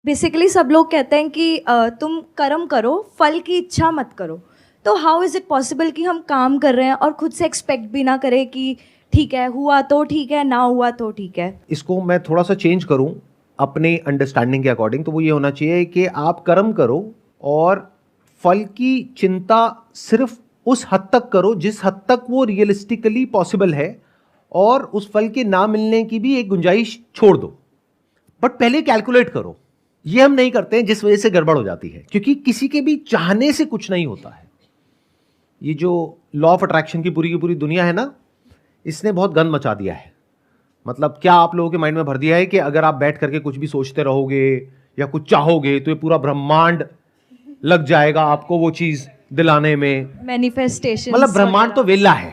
Basically सब लोग कहते हैं कि तुम कर्म करो, फल की इच्छा मत करो। तो हाउ इज़ इट पॉसिबल कि हम काम कर रहे हैं और खुद से एक्सपेक्ट भी ना करें कि ठीक है, हुआ तो ठीक है, ना हुआ तो ठीक है। इसको मैं थोड़ा सा चेंज करूं अपने अंडरस्टैंडिंग के अकॉर्डिंग, तो वो ये होना चाहिए कि आप कर्म करो और फल की चिंता सिर्फ उस हद तक करो जिस हद तक वो रियलिस्टिकली पॉसिबल है, और उस फल के ना मिलने की भी एक गुंजाइश छोड़ दो। बट पहले कैलकुलेट करो। ये हम नहीं करते हैं, जिस वजह से गड़बड़ हो जाती है, क्योंकि किसी के भी चाहने से कुछ नहीं होता है। ये जो लॉ ऑफ अट्रैक्शन की पूरी दुनिया है ना, इसने बहुत गंद मचा दिया है। मतलब क्या आप लोगों के माइंड में भर दिया है कि अगर आप बैठ करके कुछ भी सोचते रहोगे या कुछ चाहोगे तो ये पूरा ब्रह्मांड लग जाएगा आपको वो चीज दिलाने में। मैनिफेस्टेशन, मतलब ब्रह्मांड तो वेला है,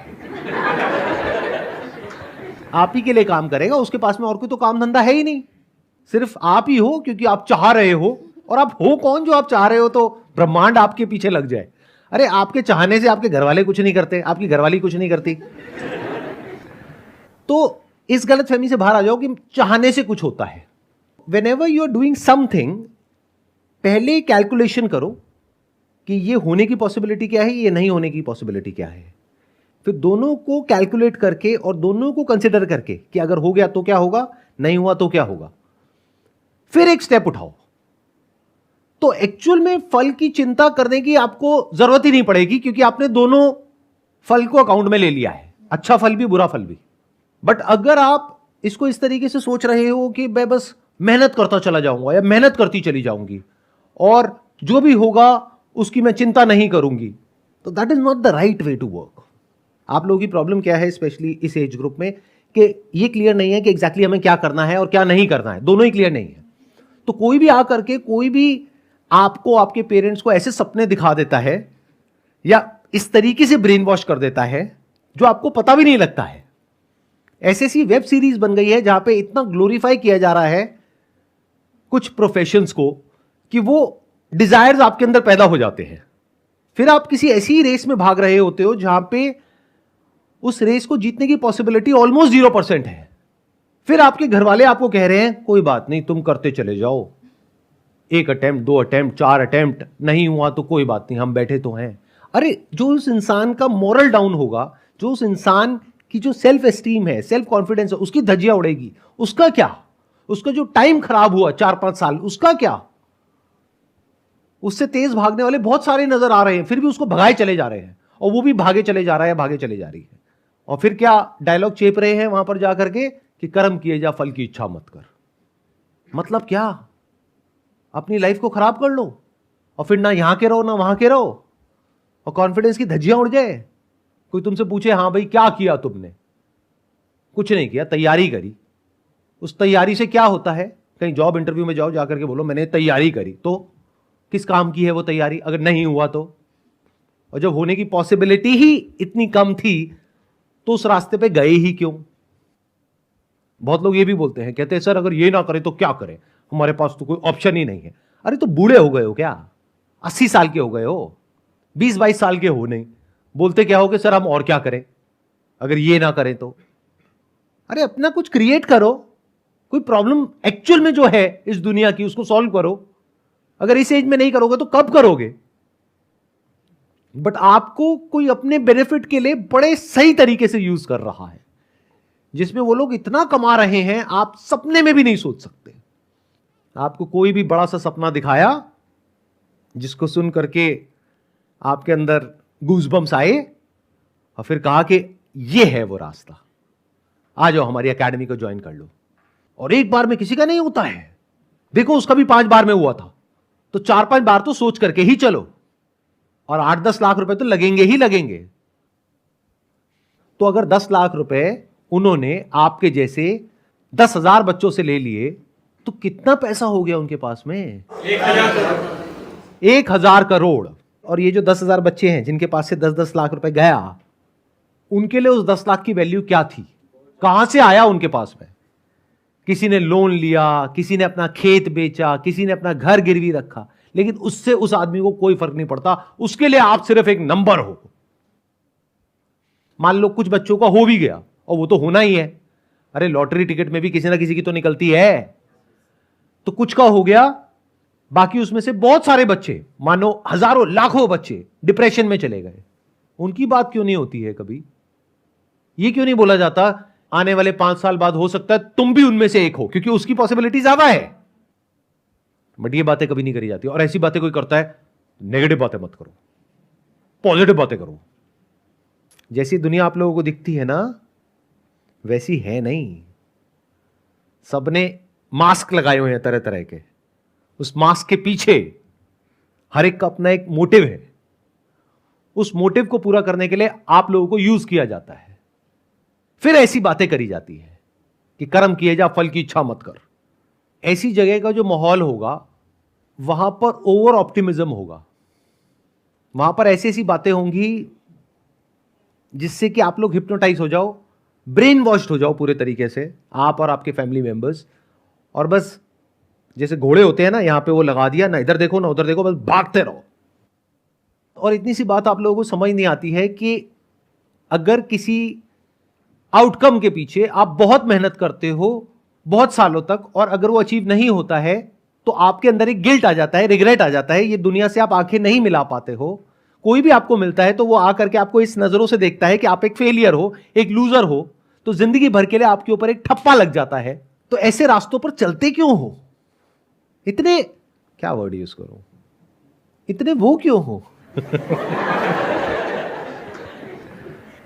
आप ही के लिए काम करेगा, उसके पास में और कोई तो काम धंधा है ही नहीं, सिर्फ आप ही हो, क्योंकि आप चाह रहे हो। और आप हो कौन जो आप चाह रहे हो तो ब्रह्मांड आपके पीछे लग जाए? अरे आपके चाहने से आपके घर वाले कुछ नहीं करते, आपकी घरवाली कुछ नहीं करती। तो इस गलतफहमी से बाहर आ जाओ कि चाहने से कुछ होता है। Whenever you are doing something, पहले कैलकुलेशन करो कि ये होने की पॉसिबिलिटी क्या है, ये नहीं होने की पॉसिबिलिटी क्या है। फिर दोनों को कैलकुलेट करके और दोनों को कंसिडर करके कि अगर हो गया तो क्या होगा, नहीं हुआ तो क्या होगा, फिर एक स्टेप उठाओ। तो एक्चुअल में फल की चिंता करने की आपको जरूरत ही नहीं पड़ेगी, क्योंकि आपने दोनों फल को अकाउंट में ले लिया है, अच्छा फल भी बुरा फल भी। बट अगर आप इसको इस तरीके से सोच रहे हो कि मैं बस मेहनत करता चला जाऊंगा या मेहनत करती चली जाऊंगी और जो भी होगा उसकी मैं चिंता नहीं करूंगी, तो that is not the right way to work. आप लोगों की प्रॉब्लम क्या है, स्पेशली इस एज ग्रुप में, कि ये क्लियर नहीं है कि एग्जैक्टली हमें क्या करना है और क्या नहीं करना है, दोनों ही क्लियर नहीं है। तो कोई भी आकर के कोई भी आपको, आपके पेरेंट्स को ऐसे सपने दिखा देता है या इस तरीके से ब्रेन वॉश कर देता है जो आपको पता भी नहीं लगता है। ऐसी वेब सीरीज बन गई है जहां पे इतना ग्लोरीफाई किया जा रहा है कुछ प्रोफेशंस को कि वो डिजायर्स आपके अंदर पैदा हो जाते हैं। फिर आप किसी ऐसी रेस में भाग रहे होते हो जहां पे उस रेस को जीतने की पॉसिबिलिटी ऑलमोस्ट 0% है। फिर आपके घर वाले आपको कह रहे हैं कोई बात नहीं, तुम करते चले जाओ, 1 अटेम्प्ट, 2 अटेम्प्ट, 4 अटेम्प्ट, नहीं हुआ तो कोई बात नहीं, हम बैठे तो हैं। अरे जो उस इंसान का मोरल डाउन होगा, जो उस इंसान की जो सेल्फ एस्टीम है, सेल्फ कॉन्फिडेंस है, उसकी धज्जियां उड़ेगी, उसका क्या? उसका जो टाइम खराब हुआ 4-5 साल, उसका क्या? उससे तेज भागने वाले बहुत सारे नजर आ रहे हैं, फिर भी उसको भगाए चले जा रहे हैं, और वो भी भागे चले जा रहा है, भागे चले जा रही है। और फिर क्या डायलॉग चेप रहे हैं वहां पर जाकर के कि कर्म किए जा, फल की इच्छा मत कर। मतलब क्या? अपनी लाइफ को खराब कर लो और फिर ना यहां के रहो ना वहां के रहो, और कॉन्फिडेंस की धज्जियां उड़ जाए। कोई तुमसे पूछे हाँ भाई क्या किया तुमने, कुछ नहीं किया, तैयारी करी। उस तैयारी से क्या होता है? कहीं जॉब इंटरव्यू में जाओ, जाकर के बोलो मैंने तैयारी करी, तो किस काम की है वो तैयारी अगर नहीं हुआ तो? और जब होने की पॉसिबिलिटी ही इतनी कम थी तो उस रास्ते पे गए ही क्यों? बहुत लोग ये भी बोलते हैं, कहते हैं सर अगर ये ना करें तो क्या करें, हमारे पास तो कोई ऑप्शन ही नहीं है। अरे तो बूढ़े हो गए हो क्या? 80 साल के हो गए हो, 20-22 साल के हो नहीं, बोलते क्या हो कि सर हम और क्या करें अगर ये ना करें तो? अरे अपना कुछ क्रिएट करो, कोई प्रॉब्लम एक्चुअल में जो है इस दुनिया की उसको सॉल्व करो। अगर इस एज में नहीं करोगे तो कब करोगे? बट आपको कोई अपने बेनिफिट के लिए बड़े सही तरीके से यूज कर रहा है, जिसमें वो लोग इतना कमा रहे हैं आप सपने में भी नहीं सोच सकते। आपको कोई भी बड़ा सा सपना दिखाया जिसको सुन करके आपके अंदर गूज़बम्स आए, और फिर कहा कि ये है वो रास्ता, आ जाओ हमारी एकेडमी को ज्वाइन कर लो। और एक बार में किसी का नहीं होता है, देखो उसका भी 5 बार में हुआ था, तो 4-5 बार तो सोच करके ही चलो, और 8-10 लाख रुपए तो लगेंगे ही लगेंगे। तो अगर 10 लाख रुपए उन्होंने आपके जैसे 10,000 बच्चों से ले लिए तो कितना पैसा हो गया उनके पास में? 1,000 करोड़। और ये जो 10,000 बच्चे हैं जिनके पास से 10-10 लाख रुपए गया, उनके लिए उस 10 लाख की वैल्यू क्या थी? कहां से आया उनके पास में? किसी ने लोन लिया, किसी ने अपना खेत बेचा, किसी ने अपना घर गिरवी रखा, लेकिन उससे उस आदमी को कोई फर्क नहीं पड़ता। उसके लिए आप सिर्फ एक नंबर हो। मान लो कुछ बच्चों का हो भी गया, और वो तो होना ही है, अरे लॉटरी टिकट में भी किसी ना किसी की तो निकलती है, तो कुछ का हो गया बाकी उसमें से बहुत सारे बच्चे, मानो हजारों लाखों बच्चे डिप्रेशन में चले गए। उनकी बात क्यों नहीं होती है कभी? ये क्यों नहीं बोला जाता आने वाले 5 साल बाद हो सकता है तुम भी उनमें से एक हो, क्योंकि उसकी पॉसिबिलिटी ज्यादा है। बट ये बातें कभी नहीं करी जाती। और ऐसी बातें कोई करता है, नेगेटिव बातें मत करो, पॉजिटिव बातें करो। जैसी दुनिया आप लोगों को दिखती है ना, वैसी है नहीं। सबने मास्क लगाए हुए हैं तरह तरह के। उस मास्क के पीछे हर एक का अपना एक मोटिव है। उस मोटिव को पूरा करने के लिए आप लोगों को यूज किया जाता है। फिर ऐसी बातें करी जाती है कि कर्म किए जा, फल की इच्छा मत कर। ऐसी जगह का जो माहौल होगा, वहां पर ओवर ऑप्टिमिज्म होगा। वहां पर ऐसी ऐसी बातें होंगी जिससे कि आप लोग हिप्नोटाइज हो जाओ, ब्रेन वॉश्ड हो जाओ पूरे तरीके से, आप और आपके फैमिली मेंबर्स। और बस जैसे घोड़े होते हैं ना, यहां पे वो लगा दिया, ना इधर देखो ना उधर देखो, बस भागते रहो। और इतनी सी बात आप लोगों को समझ नहीं आती है कि अगर किसी आउटकम के पीछे आप बहुत मेहनत करते हो बहुत सालों तक, और अगर वो अचीव नहीं होता है, तो आपके अंदर एक गिल्ट आ जाता है, रिग्रेट आ जाता है। ये दुनिया से आप आंखें नहीं मिला पाते हो। कोई भी आपको मिलता है तो वो आकर के आपको इस नजरों से देखता है कि आप एक फेलियर हो, एक लूजर हो, तो जिंदगी भर के लिए आपके ऊपर एक ठप्पा लग जाता है। तो ऐसे रास्तों पर चलते क्यों हो? इतने, क्या वर्ड यूज करूं, इतने वो क्यों हो?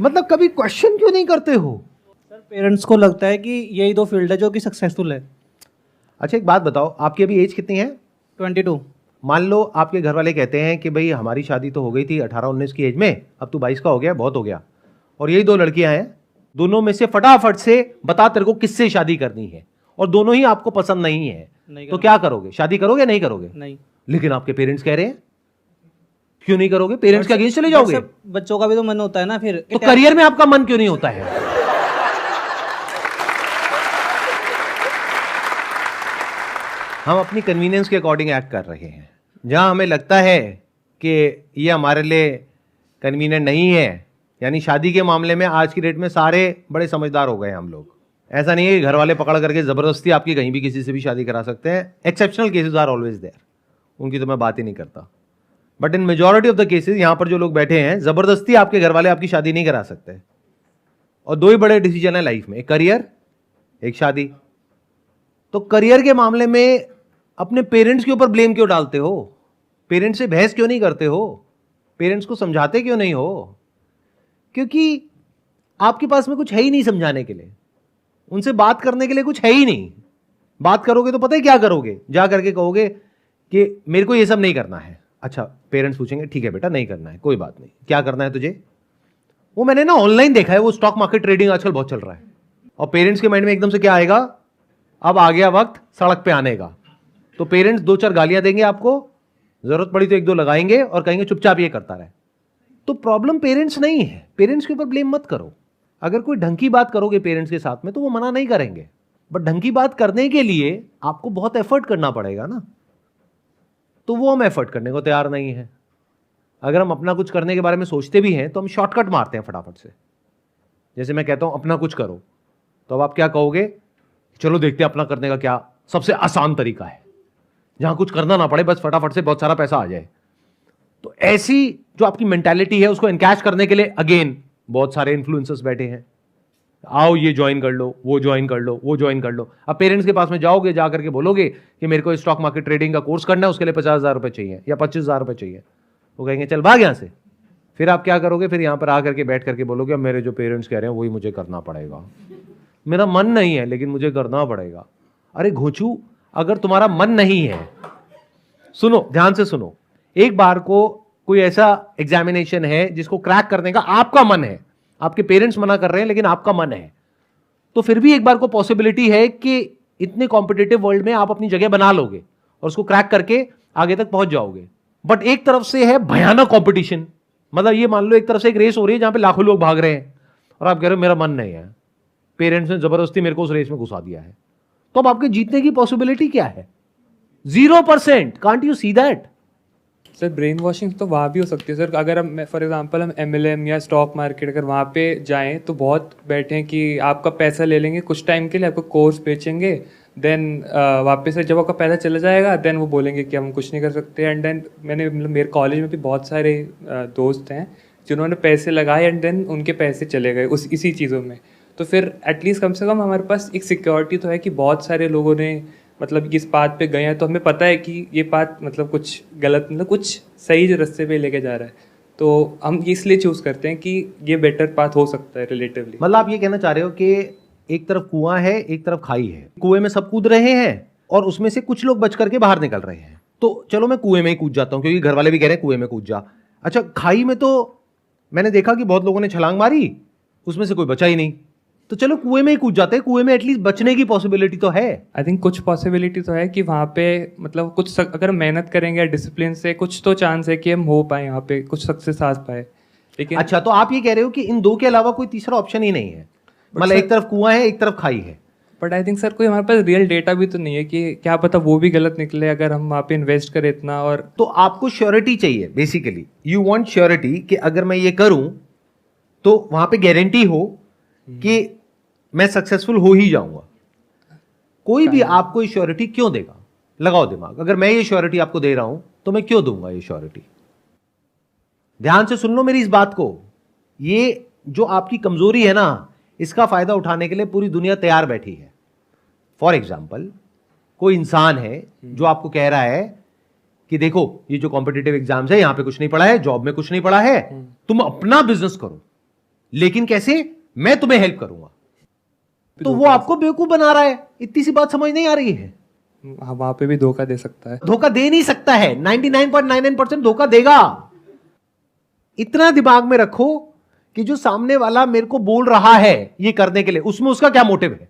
मतलब कभी क्वेश्चन क्यों नहीं करते हो? सर पेरेंट्स को लगता है कि यही दो फील्ड है जो कि सक्सेसफुल है। अच्छा एक बात बताओ, आपकी अभी एज कितनी है? 22। मान लो आपके घर वाले कहते हैं कि भाई हमारी शादी तो हो गई थी 18-19 की एज में, अब तू 22 का हो गया, बहुत हो गया, और यही 2 लड़कियां हैं, दोनों में से फटाफट से बता तेरे को किससे शादी करनी है, और दोनों ही आपको पसंद नहीं है, तो क्या करोगे? शादी करोगे या नहीं करोगे? नहीं। लेकिन आपके पेरेंट्स कह रहे हैं, क्यों नहीं करोगे? पेरेंट्स के अगेंस्ट चले जाओगे? बच्चों का भी तो मन होता है ना फिर। तो करियर में आपका मन क्यों नहीं होता है? हम अपनी कन्वीनियंस के अकॉर्डिंग एक्ट कर रहे हैं। जहां हमें लगता है कि ये हमारे लिए कन्वीनियंट नहीं है, यानी शादी के मामले में आज की डेट में सारे बड़े समझदार हो गए हम लोग। ऐसा नहीं है कि घर वाले पकड़ करके जबरदस्ती आपकी कहीं भी किसी से भी शादी करा सकते हैं। Exceptional cases are always there, उनकी तो मैं बात ही नहीं करता। But in majority of the cases यहां पर जो लोग बैठे हैं, जबरदस्ती आपके घर वाले आपकी शादी नहीं करा सकते। और 2 ही बड़े डिसीजन है लाइफ में, एक करियर, एक शादी। तो करियर के मामले में अपने पेरेंट्स के ऊपर ब्लेम क्यों डालते हो? पेरेंट्स से बहस क्यों नहीं करते हो? पेरेंट्स को समझाते क्यों नहीं हो? क्योंकि आपके पास में कुछ है ही नहीं समझाने के लिए, उनसे बात करने के लिए कुछ है ही नहीं। बात करोगे तो पता है क्या करोगे? जा करके कहोगे कि मेरे को ये सब नहीं करना है। अच्छा, पेरेंट्स पूछेंगे ठीक है बेटा नहीं करना है, कोई बात नहीं, क्या करना है तुझे? वो मैंने ना ऑनलाइन देखा है, वो स्टॉक मार्केट ट्रेडिंग आजकल बहुत चल रहा है। और पेरेंट्स के माइंड में एकदम से क्या आएगा? अब आ गया वक्त सड़क पे आने का। तो पेरेंट्स 2-4 गालियां देंगे आपको, जरूरत पड़ी तो 1-2 लगाएंगे और कहेंगे चुपचाप ये करता रहे। तो प्रॉब्लम पेरेंट्स नहीं है, पेरेंट्स के ऊपर ब्लेम मत करो। अगर कोई ढंग की बात करोगे पेरेंट्स के साथ में तो वो मना नहीं करेंगे, बट ढंग की बात करने के लिए आपको बहुत एफर्ट करना पड़ेगा ना। तो वो हम एफर्ट करने को तैयार नहीं है। अगर हम अपना कुछ करने के बारे में सोचते भी हैं तो हम शॉर्टकट मारते हैं फटाफट से। जैसे मैं कहता हूं अपना कुछ करो, तो अब आप क्या कहोगे? चलो देखते हैं अपना करने का क्या सबसे आसान तरीका है, जहां कुछ करना ना पड़े, बस फटाफट से बहुत सारा पैसा आ जाए। तो ऐसी जो आपकी मेंटालिटी है उसको एनकैश करने के लिए अगेन बहुत सारे इन्फ्लुएंसर्स बैठे हैं। आओ ये ज्वाइन कर लो, वो ज्वाइन कर लो, वो ज्वाइन कर लो। अब पेरेंट्स के पास में जाओगे, जाकर के बोलोगे कि मेरे को स्टॉक मार्केट ट्रेडिंग का कोर्स करना है, उसके लिए 50,000 रुपए चाहिए या 25,000 रुपए चाहिए। वो कहेंगे चल भाग यहां से। फिर आप क्या करोगे? फिर यहां पर आकर के बैठ करके बोलोगे अब मेरे जो पेरेंट्स कह रहे हैं वही मुझे करना पड़ेगा, मेरा मन नहीं है लेकिन मुझे करना पड़ेगा। अरे घोचू, अगर तुम्हारा मन नहीं है, सुनो ध्यान से सुनो, एक बार को कोई ऐसा एग्जामिनेशन है जिसको क्रैक करने का आपका मन है, आपके पेरेंट्स मना कर रहे हैं लेकिन आपका मन है, तो फिर भी एक बार को पॉसिबिलिटी है कि इतने कॉम्पिटिटिव वर्ल्ड में आप अपनी जगह बना लोगे और उसको क्रैक करके आगे तक पहुंच जाओगे। बट एक तरफ से है भयानक कंपटीशन, मतलब ये मान लो एक तरफ से एक रेस हो रही है जहां पे लाखों लोग भाग रहे हैं और आप कह रहे हो मेरा मन नहीं है, पेरेंट्स ने जबरदस्ती मेरे को उस रेस में घुसा दिया है, तो अब आपके जीतने की पॉसिबिलिटी क्या है? 0%। Can't you see that? Sir brain washing तो वहाँ भी हो सकती है सर। अगर हम फॉर एग्जांपल हम MLM या स्टॉक मार्केट अगर वहाँ पे जाएं तो बहुत बैठे हैं कि आपका पैसा ले लेंगे कुछ टाइम के लिए, आपको कोर्स बेचेंगे, देन वापस से जब आपका पैसा चला जाएगा देन वो बोलेंगे कि हम कुछ नहीं कर सकते। एंड देन मैंने मतलब मेरे कॉलेज में भी बहुत सारे दोस्त हैं जिन्होंने पैसे लगाए एंड देन उनके पैसे चले गए इसी चीज़ों में। तो फिर एटलीस्ट कम से कम हमारे पास एक सिक्योरिटी तो है कि बहुत सारे लोगों ने मतलब इस बात पे गए हैं, तो हमें पता है कि ये बात मतलब कुछ गलत मतलब कुछ सही रास्ते पे लेके जा रहा है, तो हम इसलिए चूज़ करते हैं कि ये बेटर पाथ हो सकता है रिलेटिवली। मतलब आप ये कहना चाह रहे हो कि एक तरफ कुआं है एक तरफ खाई है, कुएं में सब कूद रहे हैं और उसमें से कुछ लोग बच करके बाहर निकल रहे हैं। तो चलो मैं कुएं में ही कूद जाता हूं क्योंकि घर वाले भी कह रहे हैं कुएं में कूद जा। अच्छा, खाई में तो मैंने देखा कि बहुत लोगों ने छलांग मारी, उसमें से कोई बचा ही नहीं। तो चलो कुएं में ही कूद जाते हैं, कुएं में एटलीस्ट बचने की पॉसिबिलिटी तो है। आई थिंक कुछ पॉसिबिलिटी तो है कि वहाँ पे मतलब कुछ अगर मेहनत करेंगे डिसिप्लिन से कुछ तो चांस है कि हम हो पाए यहाँ पे कुछ सक्सेस आ पाए। लेकिन अच्छा, तो आप ये कह रहे हो कि इन दो के अलावा कोई तीसरा ऑप्शन ही नहीं है, मतलब एक तरफ कुआं है एक तरफ खाई है। बट आई थिंक सर कोई हमारे पास रियल डेटा भी तो नहीं है कि क्या पता वो भी गलत निकले अगर हम वहाँ पे इन्वेस्ट करें इतना। और तो आपको श्योरिटी चाहिए, बेसिकली यू वांट श्योरिटी कि अगर मैं ये करूं तो वहां पे गारंटी हो कि मैं सक्सेसफुल हो ही जाऊंगा। कोई भी आपको ये श्योरिटी क्यों देगा? लगाओ दिमाग, अगर मैं ये श्योरिटी आपको दे रहा हूं तो मैं क्यों दूंगा ये श्योरिटी? ध्यान से सुन लो मेरी इस बात को। ये जो आपकी कमजोरी है ना, इसका फायदा उठाने के लिए पूरी दुनिया तैयार बैठी है। फॉर एग्जाम्पल, कोई इंसान है जो आपको कह रहा है कि देखो ये जो कॉम्पिटिटिव एग्जाम्स है यहां पे कुछ नहीं पढ़ा है, जॉब में कुछ नहीं पढ़ा है, तुम अपना बिजनेस करो, लेकिन कैसे? मैं तुम्हें हेल्प करूंगा। तो वो आपको बेवकूफ बना रहा है। इतनी सी बात समझ नहीं आ रही है? वहाँ पे भी धोखा दे सकता है। धोखा दे नहीं सकता है, 99.99% धोखा देगा। इतना दिमाग में रखो कि जो सामने वाला मेरे को बोल रहा है ये करने के लिए, उसमें उसका क्या मोटिव है।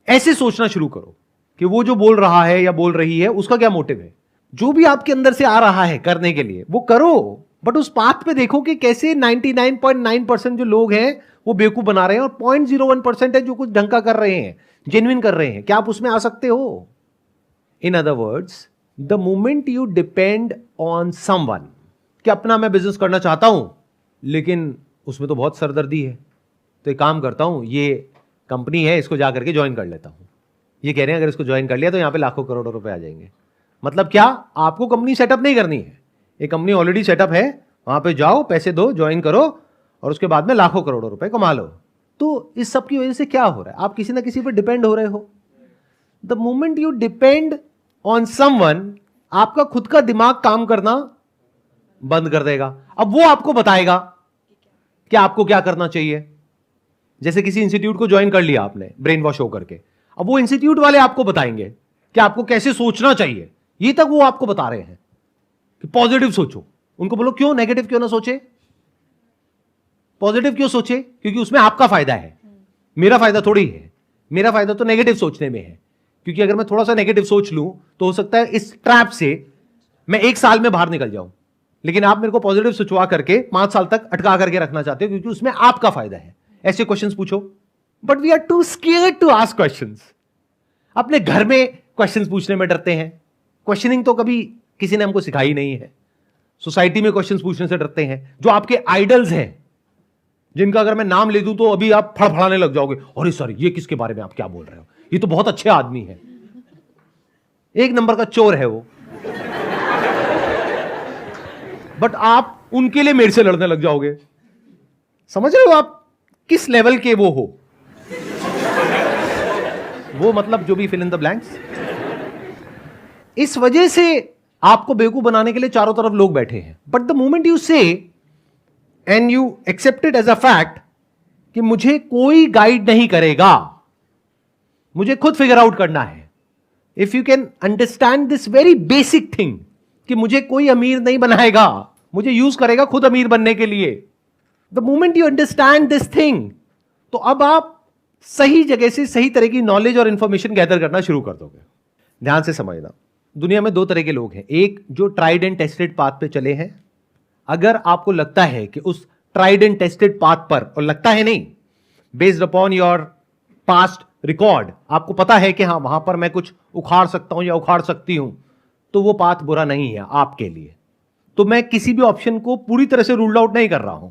ऐसे सोचना शुरू करो कि वो जो बोल रहा है या बोल रही है उसका क्या मोटिव है। जो भी आपके अंदर से आ रहा है करने के लिए वो करो, बट उस पाथ पे देखो कि कैसे 99.9% जो लोग हैं वो बेवकूफ बना रहे हैं और 0.01% है जो कुछ ढंग का कर रहे हैं, जेन्युइन कर रहे हैं। क्या आप उसमें आ सकते हो? In other words, the moment you depend on someone कि अपना मैं बिजनेस करना चाहता हूं लेकिन उसमें तो बहुत सरदर्दी है, तो एक काम करता हूं, ये कंपनी है इसको जा करके ज्वाइन कर लेता हूं। ये कह रहे हैं अगर इसको ज्वाइन कर लिया तो यहां पे लाखों करोड़ों रुपए आ जाएंगे। मतलब क्या? आपको कंपनी सेटअप नहीं करनी है, एक कंपनी ऑलरेडी सेटअप है, वहां पे जाओ, पैसे दो, ज्वाइन करो और उसके बाद में लाखों करोड़ों रुपए कमा लो। तो इस सब की वजह से क्या हो रहा है? आप किसी ना किसी पर डिपेंड हो रहे हो। The moment you depend on someone, आपका खुद का दिमाग काम करना बंद कर देगा। अब वो आपको बताएगा कि आपको क्या करना चाहिए। जैसे किसी इंस्टीट्यूट को ज्वाइन कर लिया आपने ब्रेन वॉश हो करके, अब वो इंस्टीट्यूट वाले आपको बताएंगे कि आपको कैसे सोचना चाहिए। ये तक वो आपको बता रहे हैं कि पॉजिटिव सोचो। उनको बोलो क्यों नेगेटिव क्यों ना सोचे, पॉजिटिव क्यों सोचे? क्योंकि उसमें आपका फायदा है, मेरा फायदा थोड़ी है। मेरा फायदा तो नेगेटिव सोचने में है, क्योंकि अगर मैं थोड़ा सा नेगेटिव सोच लूं तो हो सकता है इस ट्रैप से मैं 1 साल में बाहर निकल जाऊं। लेकिन आप मेरे को पॉजिटिव सोचवा करके 5 साल तक अटका करके रखना चाहते हो क्योंकि उसमें आपका फायदा है। ऐसे क्वेश्चंस पूछो, but we are too scared to ask questions. अपने घर में क्वेश्चंस पूछने में डरते हैं। क्वेश्चनिंग तो कभी किसी ने हमको सिखाई नहीं है। सोसाइटी में क्वेश्चंस पूछने से डरते हैं। जो आपके आइडल्स हैं, जिनका अगर मैं नाम ले दूं तो अभी आप फड़फड़ाने लग जाओगे, अरे सर ये किसके बारे में आप क्या बोल रहे हो, ये तो बहुत अच्छे आदमी है, 1 नंबर का चोर है वो। बट आप उनके लिए मेरे से लड़ने लग जाओगे। समझ रहे हो आप किस लेवल के वो हो? वो मतलब जो भी फिल इन द ब्लैंक्स। इस वजह से आपको बेवकूफ बनाने के लिए चारों तरफ लोग बैठे हैं। But the moment you say and you accept it as a fact कि मुझे कोई गाइड नहीं करेगा, मुझे खुद फिगर आउट करना है। If you can understand this very basic thing कि मुझे कोई अमीर नहीं बनाएगा, मुझे यूज करेगा खुद अमीर बनने के लिए। The moment you understand this thing, तो अब आप सही जगह से सही तरह की नॉलेज और इंफॉर्मेशन गैदर करना शुरू कर दोगे। ध्यान से समझना, दुनिया में 2 तरह के लोग हैं। एक जो ट्राइड एंड टेस्टेड पाथ पे चले हैं। अगर आपको लगता है कि उस ट्राइड एंड टेस्टेड पाथ पर, और लगता है नहीं, based upon your past record, आपको पता है कि हाँ वहां पर मैं कुछ उखाड़ सकता हूं या उखाड़ सकती हूं, तो वो पाथ बुरा नहीं है आपके लिए। तो मैं किसी भी ऑप्शन को पूरी तरह से रूल्ड आउट नहीं कर रहा हूं।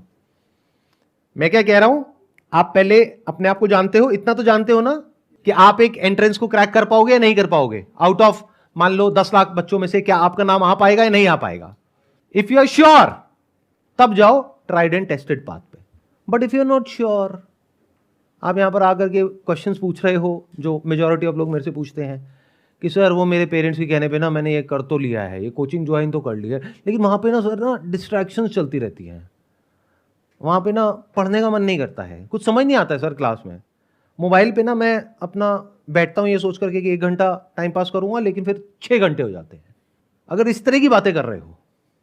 मैं क्या कह रहा हूं, आप पहले अपने आप को जानते हो, इतना तो जानते हो ना कि आप एक एंट्रेंस को क्रैक कर पाओगे या नहीं कर पाओगे। आउट ऑफ मान लो 10 लाख बच्चों में से क्या आपका नाम आ पाएगा या नहीं आ पाएगा। इफ यू आर श्योर तब जाओ ट्राइड एंड टेस्टेड पाथ पे। But if you are not sure, आप यहां पर आकर के क्वेश्चंस पूछ रहे हो जो मेजॉरिटी ऑफ लोग मेरे से पूछते हैं कि सर वो मेरे पेरेंट्स के कहने पे ना मैंने ये कर तो लिया है, ये कोचिंग ज्वाइन तो कर लिया है, लेकिन वहाँ पे ना सर ना डिस्ट्रैक्शंस चलती रहती हैं, वहाँ पे ना पढ़ने का मन नहीं करता है, कुछ समझ नहीं आता है सर क्लास में। मोबाइल पे ना मैं अपना बैठता हूँ ये सोच करके कि 1 घंटा टाइम पास करूँगा, लेकिन फिर 6 घंटे हो जाते हैं। अगर इस तरह की बातें कर रहे हो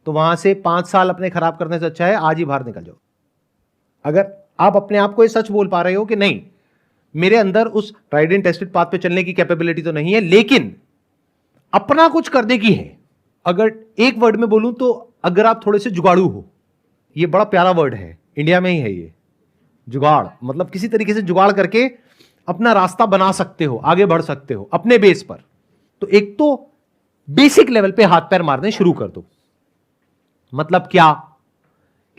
तो वहाँ से 5 साल अपने खराब करने से अच्छा है आज ही बाहर निकल जाओ। अगर आप अपने आप को ये सच बोल पा रहे हो कि नहीं मेरे अंदर उस ट्राइड एंड टेस्टेड पाथ पे चलने की कैपेबिलिटी तो नहीं है, लेकिन अपना कुछ करने की है। अगर एक वर्ड में बोलूं तो अगर आप थोड़े से जुगाड़ू हो, ये बड़ा प्यारा वर्ड है, इंडिया में ही है ये जुगाड़, मतलब किसी तरीके से जुगाड़ करके अपना रास्ता बना सकते हो, आगे बढ़ सकते हो अपने बेस पर। तो एक तो बेसिक लेवल पे हाथ पैर मारने शुरू कर दो। मतलब क्या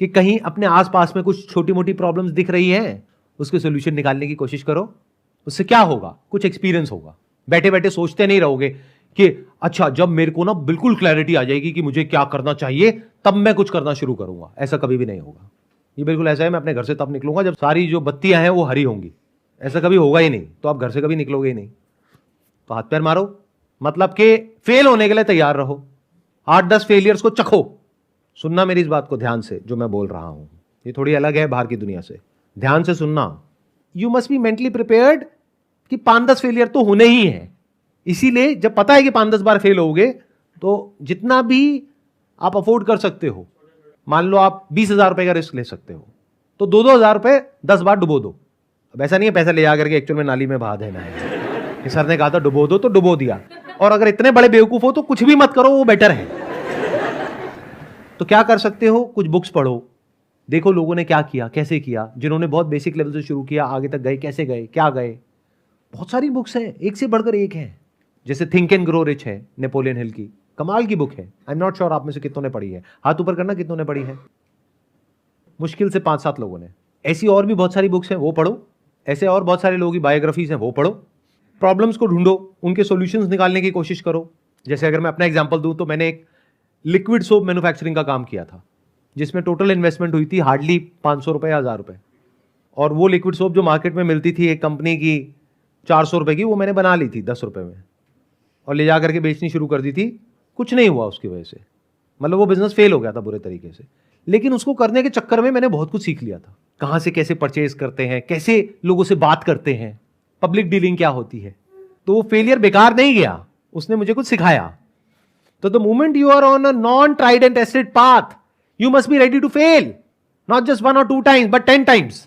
कि कहीं अपने आसपास में कुछ छोटी मोटी प्रॉब्लम्स दिख रही हैं, उसके सोल्यूशन निकालने की कोशिश करो। उससे क्या होगा, कुछ एक्सपीरियंस होगा। बैठे बैठे सोचते नहीं रहोगे कि अच्छा जब मेरे को ना बिल्कुल क्लैरिटी आ जाएगी कि मुझे क्या करना चाहिए तब मैं कुछ करना शुरू करूंगा। ऐसा कभी भी नहीं होगा। ये बिल्कुल ऐसा है, मैं अपने घर से तब निकलूंगा जब सारी जो बत्तियां हैं वो हरी होंगी। ऐसा कभी होगा ही नहीं, तो आप घर से कभी निकलोगे ही नहीं। तो हाथ पैर मारो, मतलब कि फेल होने के लिए तैयार रहो। 8-10 फेलियर्स को चखो। सुनना मेरी इस बात को ध्यान से, जो मैं बोल रहा हूं ये थोड़ी अलग है बाहर की दुनिया से, ध्यान से सुनना। You must be mentally prepared कि 5-10 फेलियर तो होने ही है। इसीलिए जब पता है कि 5-10 बार फेल होगे तो जितना भी आप अफोर्ड कर सकते हो, मान लो आप 20,000 रुपए का रिस्क ले सकते हो, तो 2-2 हज़ार रुपए 10 बार डुबो दो। अब ऐसा नहीं है पैसा ले जाकर के एक्चुअल में नाली में बहा देना है। सर ने कहा था डुबो दो तो डुबो दिया। और अगर इतने बड़े बेवकूफ हो तो कुछ भी मत करो, वो बेटर है। तो क्या कर सकते हो, कुछ बुक्स पढ़ो, देखो लोगों ने क्या किया, कैसे किया, जिन्होंने बहुत बेसिक लेवल से शुरू किया आगे तक गए, कैसे गए, क्या गए। बहुत सारी बुक्स हैं, एक से बढ़कर एक है। जैसे थिंक एंड ग्रो रिच है नेपोलियन हिल की, कमाल की बुक है। आई एम नॉट श्योर आप में से कितनों ने पढ़ी है, हाथ ऊपर करना कितनों ने पढ़ी है। मुश्किल से 5-7 लोगों ने। ऐसी और भी बहुत सारी बुक्स हैं, वो पढ़ो। ऐसे और बहुत सारे लोगों की बायोग्राफीज हैं, वो पढ़ो। प्रॉब्लम्स को ढूंढो, उनके सॉल्यूशंस निकालने की कोशिश करो। जैसे अगर मैं अपना एग्जांपल दूं तो मैंने एक लिक्विड सोप मैन्युफैक्चरिंग का काम किया था, जिसमें टोटल इन्वेस्टमेंट हुई थी हार्डली 500 रुपये या 1000 रुपये। और वो लिक्विड सोप जो मार्केट में मिलती थी एक कंपनी की 400 रुपये की, वो मैंने बना ली थी 10 रुपये में और ले जा करके बेचनी शुरू कर दी थी। कुछ नहीं हुआ उसकी वजह से, मतलब वो बिजनेस फेल हो गया था बुरे तरीके से। लेकिन उसको करने के चक्कर में मैंने बहुत कुछ सीख लिया था। कहाँ से कैसे परचेज करते हैं, कैसे लोगों से बात करते हैं, पब्लिक डीलिंग क्या होती है। तो वो फेलियर बेकार नहीं गया, उसने मुझे कुछ सिखाया। तो the moment you are on a non tried and tested path, you must be ready to fail, not just 1 or 2 times but 10 times.